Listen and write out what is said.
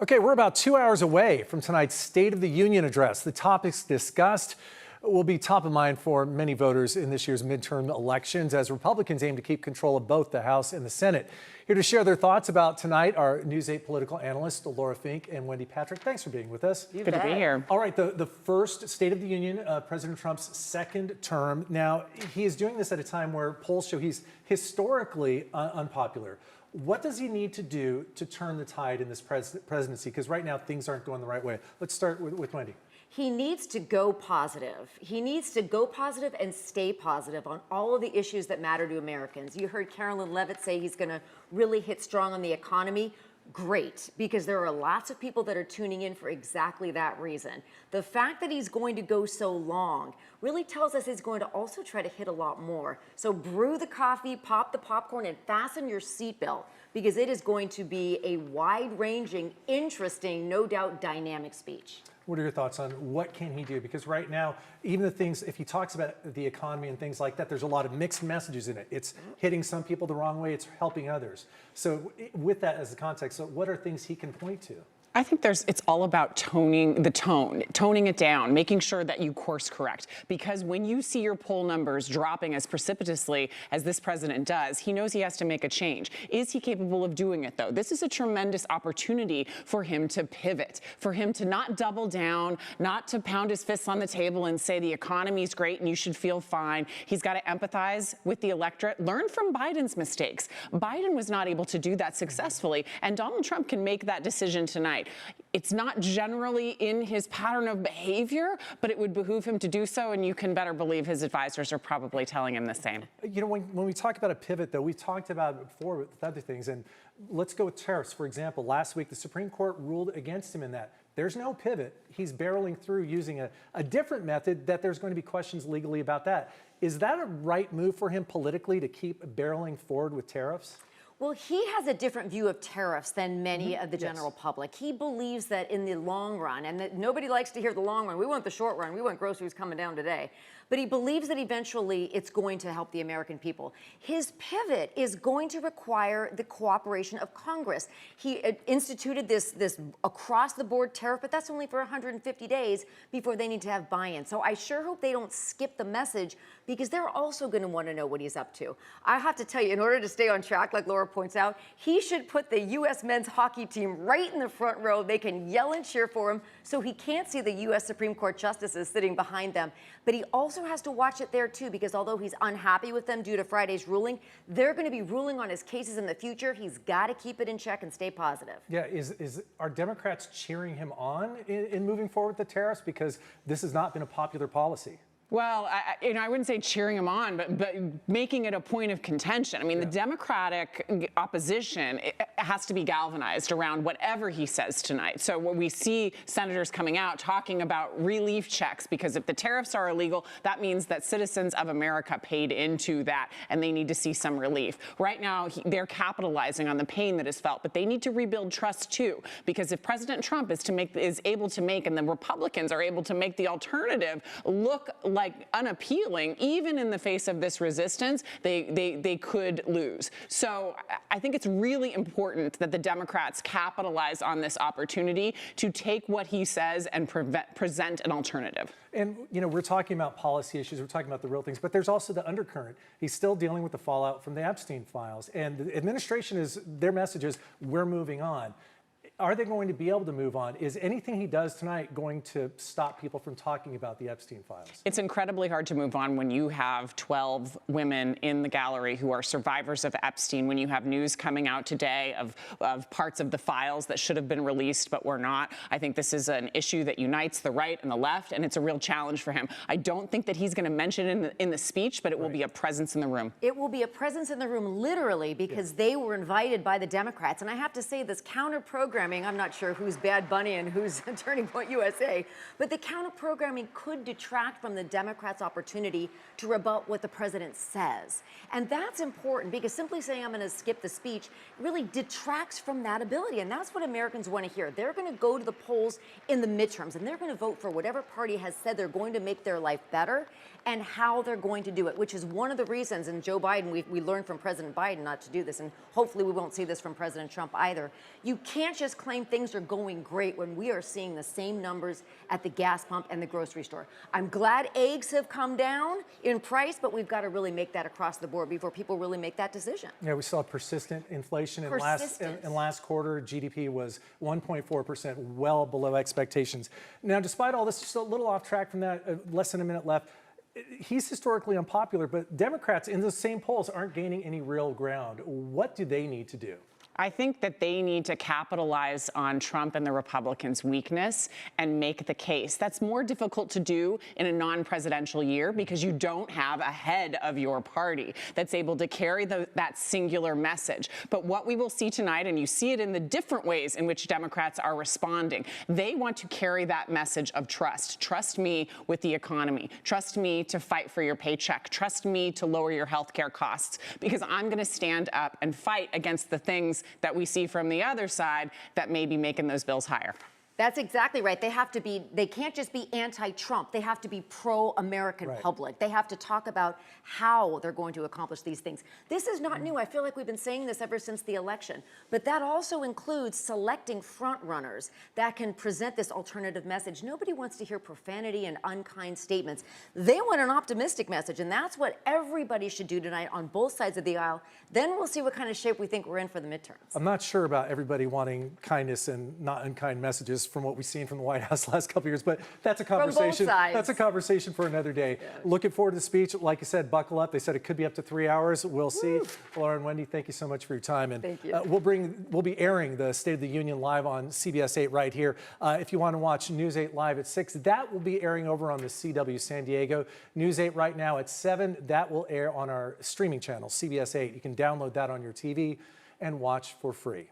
Okay, we're about 2 hours away from tonight's State of the Union address. The topics discussed will be top of mind for many voters in this year's midterm elections as Republicans aim to keep control of both the House and the Senate. Here to share their thoughts about tonight are News 8 political analysts Fink and Wendy. Thanks for being with us. Good to be here. All right, the first State of the Union, President Trump's second term. Now, he is doing this at a time where polls show he's historically unpopular. What does he need to do to turn the tide in this presidency? Because right now things aren't going the right way. Let's start with Wendy. He needs to go positive. He needs to go positive and stay positive on all of the issues that matter to Americans. You heard Carolyn Levitt say he's going to really hit strong on the economy. Great, because there are lots of people that are tuning in for exactly that reason. The fact that he's going to go so long really tells us he's going to also try to hit a lot more. So brew the coffee, pop the popcorn, and fasten your seatbelt, because it is going to be a wide-ranging, interesting, no doubt dynamic speech. What are your thoughts on what can he do? Because right now, even the things, if he talks about the economy and things like that, there's a lot of mixed messages in it. It's hitting some people the wrong way, it's helping others. So with that as the context, so what are things he can point to? I think it's all about toning it down, making sure that you course correct. Because when you see your poll numbers dropping as precipitously as this president does, he knows he has to make a change. Is he capable of doing it, though? This is a tremendous opportunity for him to pivot, for him to not double down, not to pound his fists on the table and say the economy is great and you should feel fine. He's got to empathize with the electorate, learn from Biden's mistakes. Biden was not able to do that successfully, and Donald Trump can make that decision tonight. It's not generally in his pattern of behavior, but it would behoove him to do so, and you can better believe his advisors are probably telling him the same. You know, when we talk about a pivot, though, we've talked about it before with other things, and let's go with tariffs, for example. Last week, the Supreme Court ruled against him in that. There's no pivot. He's barreling through using a different method that there's going to be questions legally about that. Is that a right move for him politically to keep barreling forward with tariffs? Well, he has a different view of tariffs than many of the general public. He believes that in the long run, and that nobody likes to hear the long run. We want the short run. We want groceries coming down today. But he believes that eventually it's going to help the American people. His pivot is going to require the cooperation of Congress. He instituted this across-the-board tariff, but that's only for 150 days before they need to have buy-in. So I sure hope they don't skip the message, because they're also going to want to know what he's up to. I have to tell you, in order to stay on track, like Laura points out, he should put the U.S. men's hockey team right in the front row. They can yell and cheer for him, so he can't see the U.S. Supreme Court justices sitting behind them. But he also has to watch it there, too, because although he's unhappy with them due to Friday's ruling, they're going to be ruling on his cases in the future. He's got to keep it in check and stay positive. Yeah, are Democrats cheering him on in moving forward with the tariffs? Because this has not been a popular policy. Well, I wouldn't say cheering him on, but making it a point of contention. I mean, the Democratic opposition has to be galvanized around whatever he says tonight. So when we see senators coming out talking about relief checks, because if the tariffs are illegal, that means that citizens of America paid into that, and they need to see some relief. Right now, they're capitalizing on the pain that is felt, but they need to rebuild trust too, because if President Trump is able to make, and the Republicans are able to make the alternative look like unappealing, even in the face of this resistance, they could lose. So I think it's really important that the Democrats capitalize on this opportunity to take what he says and present an alternative. And, you know, we're talking about policy issues, we're talking about the real things, but there's also the undercurrent. He's still dealing with the fallout from the Epstein files. And the administration their message is, we're moving on. Are they going to be able to move on? Is anything he does tonight going to stop people from talking about the Epstein files? It's incredibly hard to move on when you have 12 women in the gallery who are survivors of Epstein, when you have news coming out today of parts of the files that should have been released but were not. I think this is an issue that unites the right and the left, and it's a real challenge for him. I don't think that he's going to mention it in the speech, but it will be a presence in the room. It will be a presence in the room, literally, because they were invited by the Democrats. And I have to say, this counter-programming, I'm not sure who's Bad Bunny and who's Turning Point USA, but the counter-programming could detract from the Democrats' opportunity to rebut what the president says. And that's important, because simply saying I'm going to skip the speech really detracts from that ability. And that's what Americans want to hear. They're going to go to the polls in the midterms, and they're going to vote for whatever party has said they're going to make their life better and how they're going to do it, which is one of the reasons, and Joe Biden, we learned from President Biden not to do this, and hopefully we won't see this from President Trump either. You can't just claim things are going great when we are seeing the same numbers at the gas pump and the grocery store. I'm glad eggs have come down in price, but we've got to really make that across the board before people really make that decision. Yeah, we saw persistent inflation in last quarter. GDP was 1.4%, well below expectations. Now, despite all this, just a little off track from that, less than a minute left. He's historically unpopular, but Democrats in the same polls aren't gaining any real ground. What do they need to do? I think that they need to capitalize on Trump and the Republicans' weakness and make the case. That's more difficult to do in a non-presidential year because you don't have a head of your party that's able to carry that singular message. But what we will see tonight, and you see it in the different ways in which Democrats are responding, they want to carry that message of trust. Trust me with the economy. Trust me to fight for your paycheck. Trust me to lower your health care costs, because I'm going to stand up and fight against the things that we see from the other side that may be making those bills higher. That's exactly right. They can't just be anti-Trump. They have to be pro-American public. They have to talk about how they're going to accomplish these things. This is not new. I feel like we've been saying this ever since the election. But that also includes selecting front runners that can present this alternative message. Nobody wants to hear profanity and unkind statements. They want an optimistic message, and that's what everybody should do tonight on both sides of the aisle. Then we'll see what kind of shape we think we're in for the midterms. I'm not sure about everybody wanting kindness and not unkind messages from what we've seen from the White House the last couple of years, but that's a conversation. From both sides. That's a conversation for another day. Yes. Looking forward to the speech. Like I said, buckle up. They said it could be up to 3 hours. We'll see. Laura and Wendy, thank you so much for your time. And thank you. We'll be airing the State of the Union live on CBS 8 right here. If you want to watch News 8 live at 6, that will be airing over on the CW San Diego. News 8 right now at 7. That will air on our streaming channel, CBS 8. You can download that on your TV and watch for free.